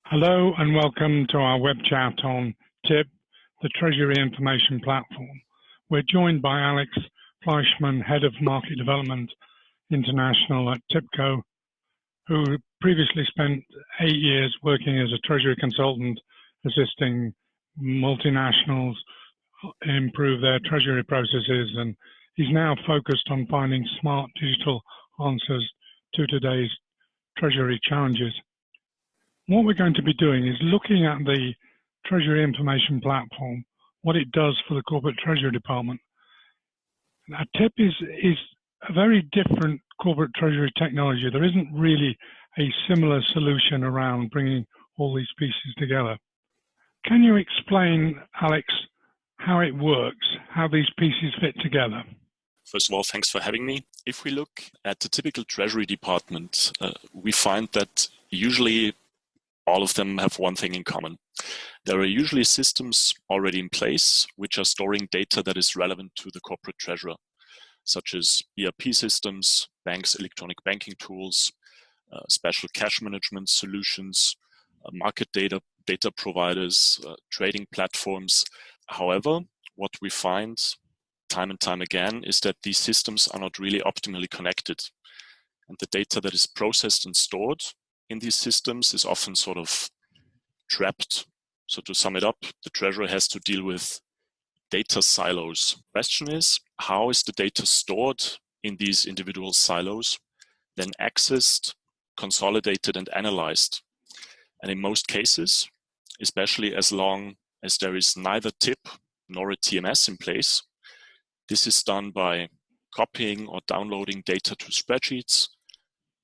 Hello and welcome to our web chat on TIP, the Treasury Information Platform. We're joined by Alex Fleischmann, Head of Market Development International at TIPCO, who previously spent 8 years working as a Treasury consultant, assisting multinationals improve their Treasury processes, and he's now focused on finding smart digital answers to today's Treasury challenges. What we're going to be doing is looking at the Treasury Information Platform, what it does for the Corporate Treasury Department. Now, TIP is a very different corporate treasury technology. There isn't really a similar solution around bringing all these pieces together. Can you explain, Alex, how it works, how these pieces fit together? First of all, thanks for having me. If we look at the typical Treasury department, we find that usually all of them have one thing in common. There are usually systems already in place which are storing data that is relevant to the corporate treasurer, such as ERP systems, banks' electronic banking tools, special cash management solutions, market data providers, trading platforms. However, what we find time and time again is that these systems are not really optimally connected. And the data that is processed and stored in these systems is often sort of trapped. So to sum it up, the treasurer has to deal with data silos. The question is, how is the data stored in these individual silos, then accessed, consolidated, and analyzed? And in most cases, especially as long as there is neither TIP nor a TMS in place, this is done by copying or downloading data to spreadsheets,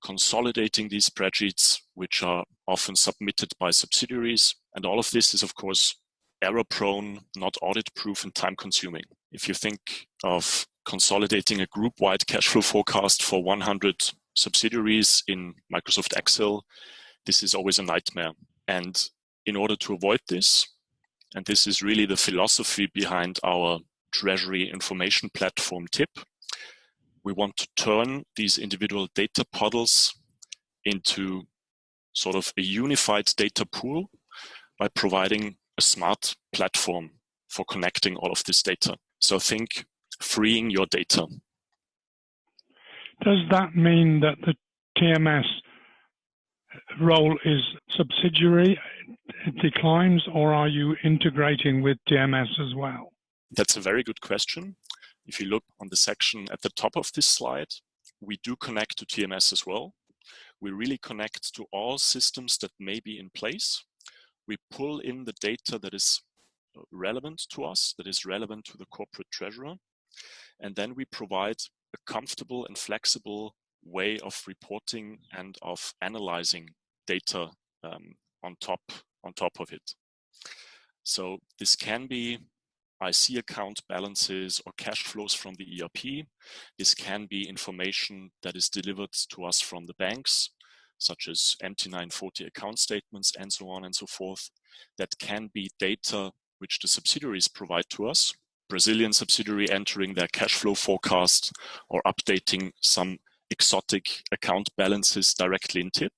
consolidating these spreadsheets, which are often submitted by subsidiaries. And all of this is, of course, error-prone, not audit-proof, and time-consuming. If you think of consolidating a group-wide cash flow forecast for 100 subsidiaries in Microsoft Excel, this is always a nightmare. And in order to avoid this, and this is really the philosophy behind our Treasury Information Platform TIP, we want to turn these individual data puddles into sort of a unified data pool by providing a smart platform for connecting all of this data. So think freeing your data. Does that mean that the TMS role is subsidiary, it declines, or are you integrating with TMS as well? That's a very good question. If you look on the section at the top of this slide, we do connect to TMS as well. We really connect to all systems that may be in place. We pull in the data that is relevant to us, that is relevant to the corporate treasurer, and then we provide a comfortable and flexible way of reporting and of analyzing data on top of it. So this can be IC account balances or cash flows from the ERP. This can be information that is delivered to us from the banks, such as MT940 account statements and so on and so forth. That can be data which the subsidiaries provide to us. Brazilian subsidiary entering their cash flow forecast or updating some exotic account balances directly in TIP.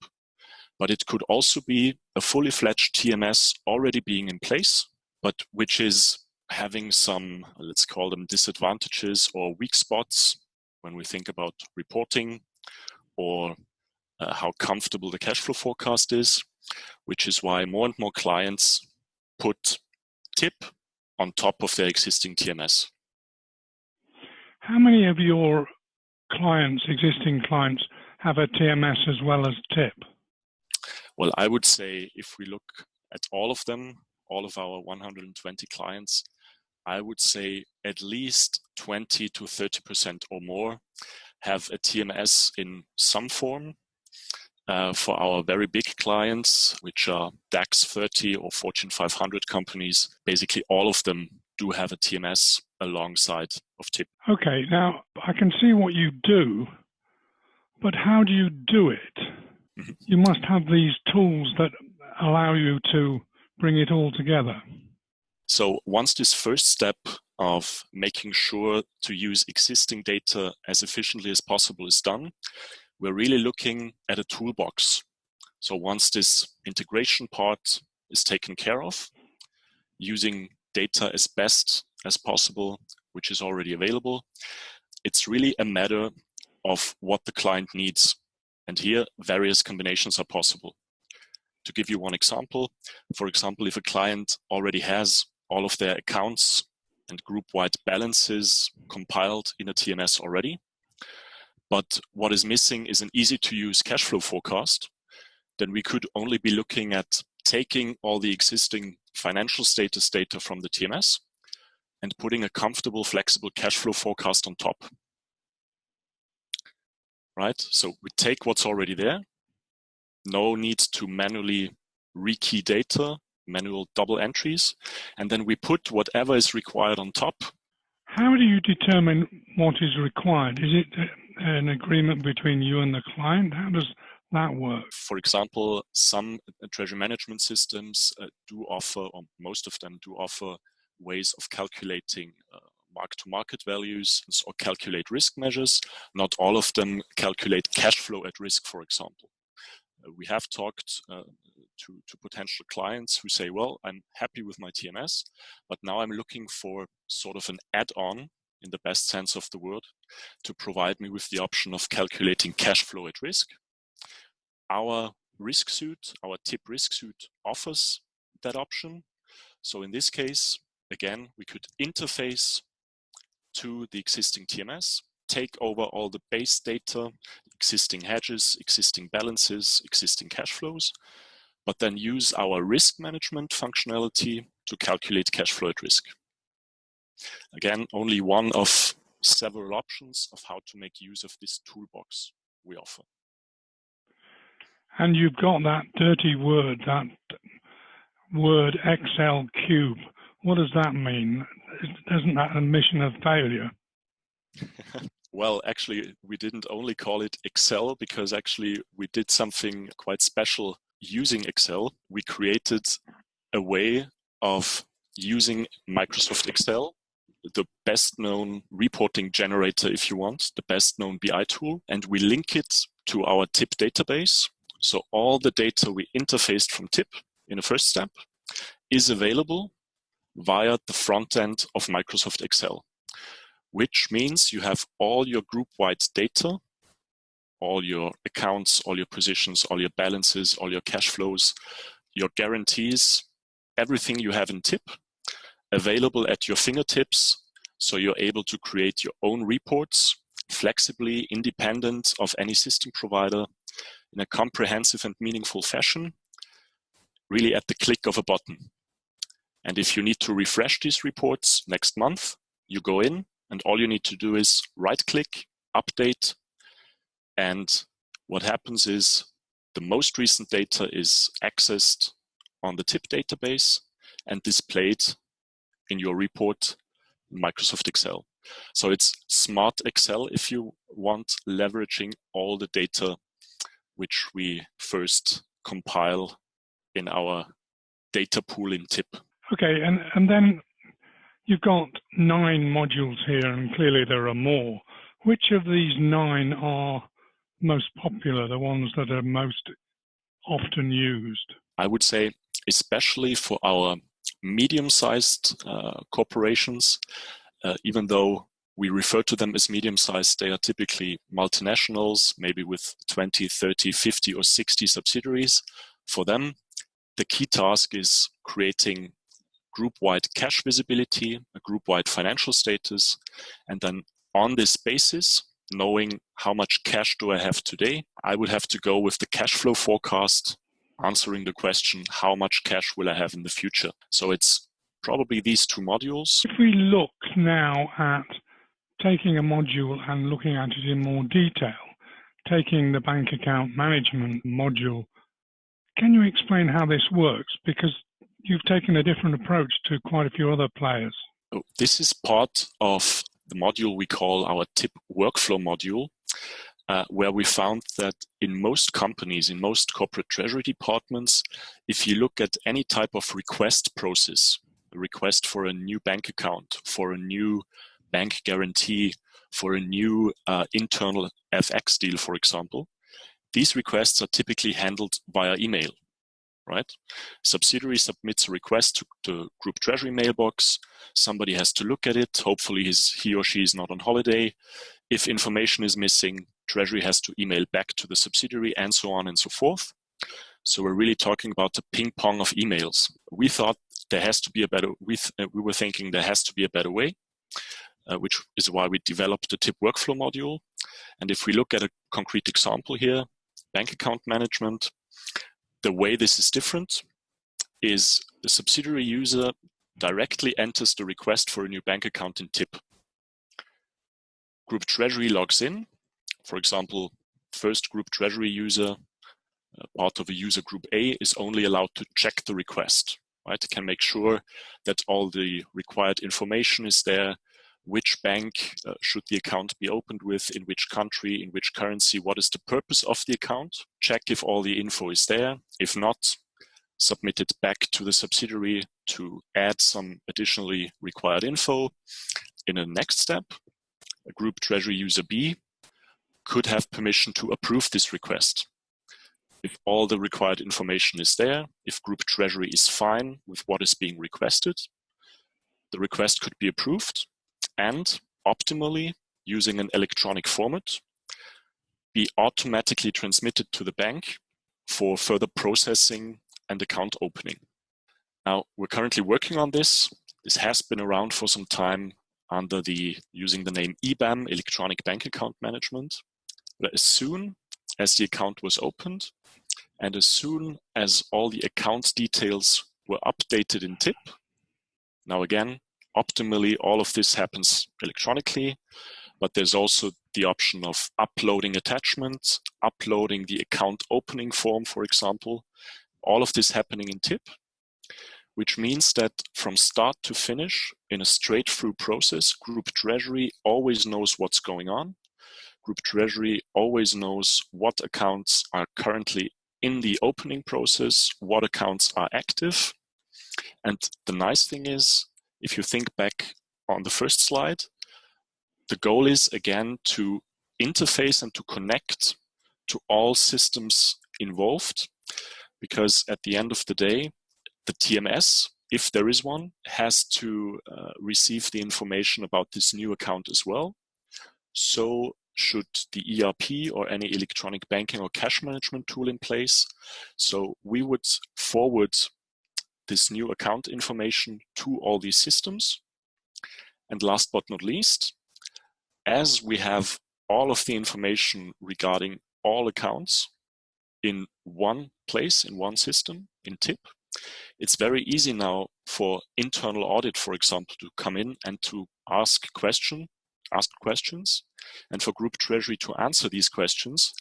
But it could also be a fully fledged TMS already being in place, but which is having some, let's call them disadvantages or weak spots when we think about reporting or how comfortable the cash flow forecast is, which is why more and more clients put TIP on top of their existing TMS. How many of your clients, existing clients, have a TMS as well as TIP? Well, I would say if we look at all of them, all of our 120 clients, I would say at least 20 to 30% or more have a TMS in some form. For our very big clients, which are DAX 30 or Fortune 500 companies, basically all of them do have a TMS alongside of TIP. Okay, now I can see what you do, but how do you do it? Mm-hmm. You must have these tools that allow you to bring it all together. So once this first step of making sure to use existing data as efficiently as possible is done, we're really looking at a toolbox. So once this integration part is taken care of, using data as best as possible, which is already available, it's really a matter of what the client needs. And here, various combinations are possible. To give you one example, for example, if a client already has all of their accounts and group-wide balances compiled in a TMS already, but what is missing is an easy-to-use cash flow forecast, then we could only be looking at taking all the existing financial status data from the TMS and putting a comfortable, flexible cash flow forecast on top. Right? So we take what's already there. No need to manually rekey data, manual double entries, and then we put whatever is required on top. How do you determine what is required? Is it an agreement between you and the client? How does that work? For example, some treasury management systems do offer, or most of them do offer, ways of calculating mark-to-market values or calculate risk measures. Not all of them calculate cash flow at risk, for example. We have talked to potential clients who say, well, I'm happy with my TMS, but now I'm looking for sort of an add-on, in the best sense of the word, to provide me with the option of calculating cash flow at risk. Our risk suite, our TIP risk suite, offers that option. So in this case, again, we could interface to the existing TMS, take over all the base data, existing hedges, existing balances, existing cash flows, but then use our risk management functionality to calculate cash flow at risk. Again, only one of several options of how to make use of this toolbox we offer. And you've got that dirty word, that word Excel cube. What does that mean? Isn't that a mission of failure? Well, actually, we didn't only call it Excel because actually we did something quite special using Excel. We created a way of using Microsoft Excel, the best known reporting generator, if you want, the best known BI tool, and we link it to our TIP database. So all the data we interfaced from TIP in the first step is available via the front end of Microsoft Excel, which means you have all your group-wide data, all your accounts, all your positions, all your balances, all your cash flows, your guarantees, everything you have in TIP available at your fingertips. So you're able to create your own reports flexibly, independent of any system provider in a comprehensive and meaningful fashion, really at the click of a button. And if you need to refresh these reports next month, you go in and all you need to do is right-click, update, and what happens is the most recent data is accessed on the TIP database and displayed in your report in Microsoft Excel. So it's smart Excel, if you want, leveraging all the data which we first compile in our data pool in TIP. Okay, and then you've got 9 modules here, and clearly there are more. Which of these 9 are most popular, the ones that are most often used? I would say, especially for our medium-sized corporations, even though we refer to them as medium-sized, they are typically multinationals, maybe with 20, 30, 50, or 60 subsidiaries. For them, the key task is creating group-wide cash visibility, a group-wide financial status, and then on this basis, knowing how much cash do I have today, I would have to go with the cash flow forecast, answering the question, how much cash will I have in the future? So it's probably these 2 modules. If we look now at taking a module and looking at it in more detail, taking the bank account management module, can you explain how this works? Because you've taken a different approach to quite a few other players. This is part of the module we call our TIP workflow module, where we found that in most companies, in most corporate treasury departments, if you look at any type of request process, a request for a new bank account, for a new bank guarantee, for a new internal FX deal, for example, these requests are typically handled via email, right? Subsidiary submits a request to the group treasury mailbox. Somebody has to look at it. Hopefully he or she is not on holiday. If information is missing, treasury has to email back to the subsidiary, and so on and so forth. So we're really talking about the ping pong of emails. We thought there has to be a better, we were thinking there has to be a better way, which is why we developed the TIP workflow module. And if we look at a concrete example here, bank account management, the way this is different is the subsidiary user directly enters the request for a new bank account in TIP. Group treasury logs in. For example, first group treasury user, part of a user group A, is only allowed to check the request, right? It can make sure that all the required information is there. Which bank should the account be opened with, in which country, in which currency, what is the purpose of the account? Check if all the info is there. If not, submit it back to the subsidiary to add some additionally required info. In the next step, a group treasury user B could have permission to approve this request. If all the required information is there, if group treasury is fine with what is being requested, the request could be approved and optimally, using an electronic format, be automatically transmitted to the bank for further processing and account opening. Now, we're currently working on this. This has been around for some time under using the name EBAM, Electronic Bank Account Management. But as soon as the account was opened, and as soon as all the account details were updated in TIP, now again, optimally, all of this happens electronically, but there's also the option of uploading attachments, uploading the account opening form, for example, all of this happening in TIP, which means that from start to finish, in a straight-through process, Group Treasury always knows what's going on. Group Treasury always knows what accounts are currently in the opening process, what accounts are active. And the nice thing is, if you think back on the first slide, the goal is again to interface and to connect to all systems involved, because at the end of the day, the TMS, if there is one, has to receive the information about this new account as well. So should the ERP or any electronic banking or cash management tool in place. So we would forward this new account information to all these systems. And last but not least, as we have all of the information regarding all accounts in one place, in one system, in TIP, it's very easy now for internal audit, for example, to come in and to ask questions, and for Group Treasury to answer these questions,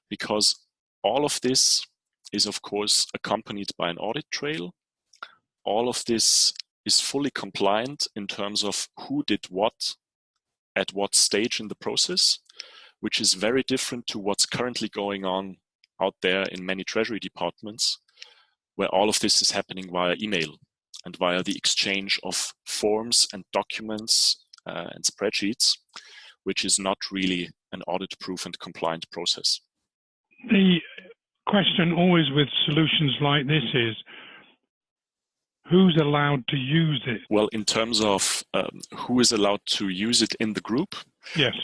because all of this is, of course, accompanied by an audit trail. All of this is fully compliant in terms of who did what at what stage in the process, which is very different to what's currently going on out there in many treasury departments, where all of this is happening via email and via the exchange of forms and documents and spreadsheets, which is not really an audit-proof and compliant process. The question always with solutions like this is, who's allowed to use it? Well, in terms of who is allowed to use it in the group, yes.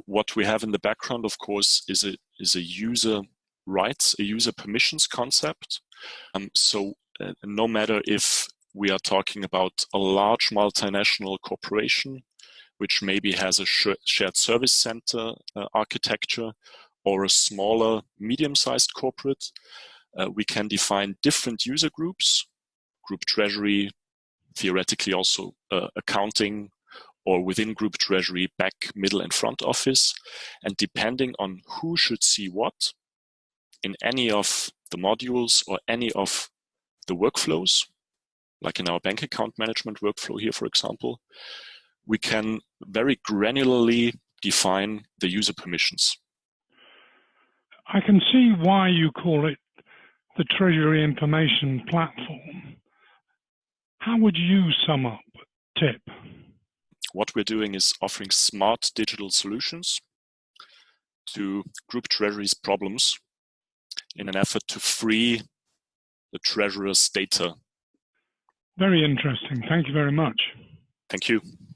What we have in the background, of course, is a user rights, a user permissions concept. So no matter if we are talking about a large multinational corporation, which maybe has a shared service center architecture, or a smaller, medium-sized corporate, we can define different user groups, Group Treasury, theoretically also accounting, or within Group Treasury, back, middle, and front office. And depending on who should see what in any of the modules or any of the workflows, like in our bank account management workflow here, for example, we can very granularly define the user permissions. I can see why you call it the Treasury Information Platform. How would you sum up TIP? What we're doing is offering smart digital solutions to Group Treasury's problems in an effort to free the treasurer's data. Very interesting. Thank you very much. Thank you.